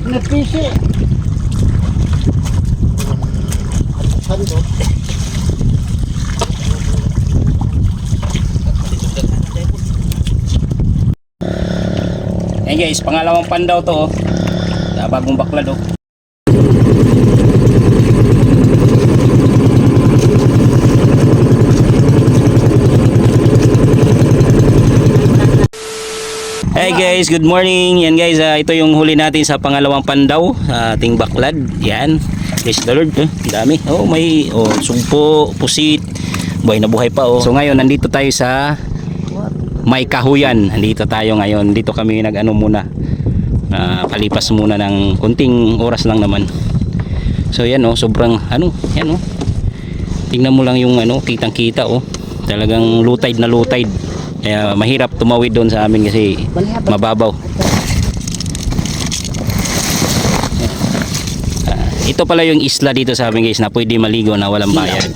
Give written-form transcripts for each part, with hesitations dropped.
Nagpisi. Saan ito? Ayan guys, pangalawang pandaw to oh. Bagong baklad oh. Hey guys, good morning. Yan guys, ito yung huli natin sa pangalawang pandaw sa ating baklad. Yan. Praise the Lord. Ang dami. Oh, may sugpo, pusit. Buhay na buhay pa oh. So ngayon nandito tayo sa May Kahuyan. Nandito tayo ngayon. Dito kami nag-ano muna. Palipas muna ng kunting oras lang naman. So yan oh, sobrang ano, yan oh. Tingnan mo lang yung ano, kitang-kita oh. Talagang low tide na low tide. Kaya mahirap tumawid doon sa amin kasi mababaw. Ito pala yung isla dito sa amin guys na pwede maligo na walang bayad.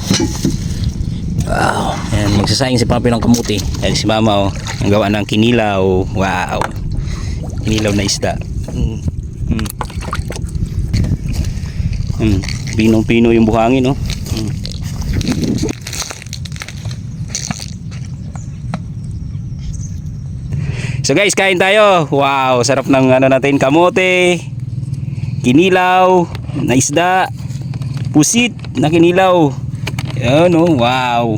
Wow. Yan, magsasayang si Papi ng kamuti. Yan si Mama oh, ang gawa ng kinilaw. Wow. Kinilaw na isda. Pinong-pino yung buhangin oh. So guys, kain tayo. Wow, sarap ng ano natin, kamote, kinilaw, na isda, pusit na kinilaw. Yan oh, wow.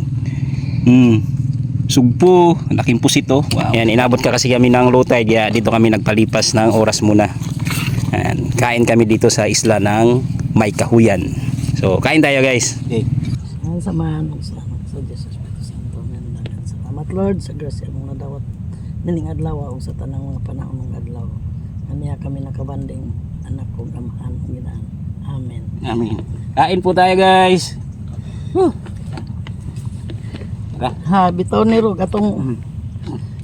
Sugpo, laking pusit oh. Wow. Yan, inabot ka kasi kami ng low tide, kaya dito kami nagpalipas ng oras muna. Yan, kain kami dito sa isla ng May Kahuyan. So, kain tayo guys. Okay. Samahan mo sa Diyos Espiritu Santo. Salamat Lord sa grasya mong nadawat nining adlaw o sa tanang mga panahon ng adlaw. Aniya kami nakabanding anak kong amahan ng ginaan. Amen. Amen. Kain po tayo guys. Ha, bitaw ni Rog atong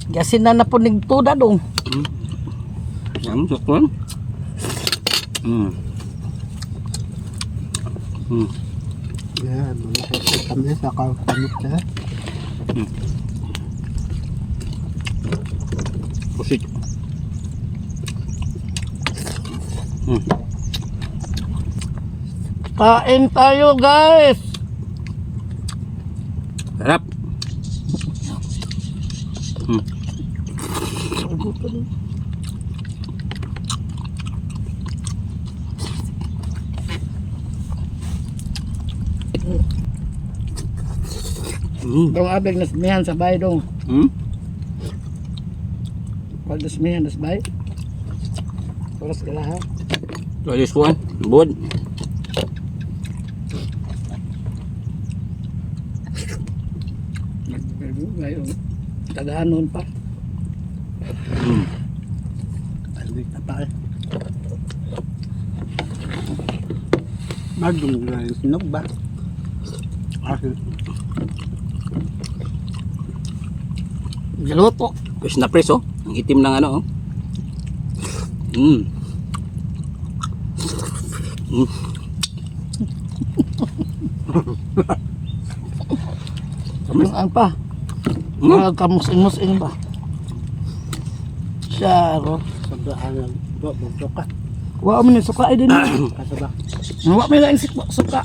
gasin na po ning tuda dong. Yan, sakto. Yan, malaki kami sa kamit na. Pusit. Kain tayo guys. Sarap. Dong abig nasmihan sa bay dong. Pag nasmihan nas bay. Oras ka lahat. So this one, bod. Ngayon, tagahanon pa. Alwik na pa eh. Magdong na yung sinog ba? Galuto. Fresh na fresh oh. Ang itim ng ano oh. Kamulaan pa. Mga kamusing-musing ba? Siyaro. Sabraan lang. Suka. Wa mo ni suka ay din. Kasaba. Wa mo lang suka.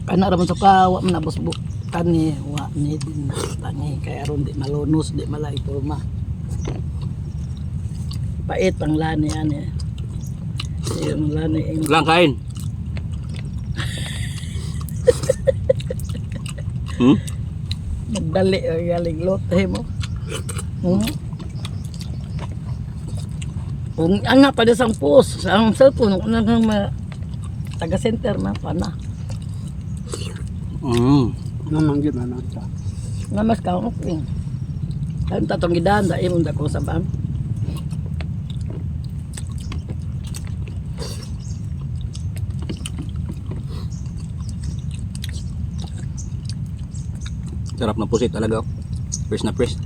Kana ra man suka, wa man nabusbo. Kani wa ni din tangi kay aron di malunos, di malay turma. Pait ang lani ani. Yung lani ing Lang kain. Magdali ang galing lote mo. Kung nga pa sa post, sa ang cellphone, kung nang taga center na pa na. Naman yun na nasa. Namas ka okay. Kaya tatong gidaan, dahil mong dako sa bang. Sarap na pusit talaga oh. Fresh na fresh.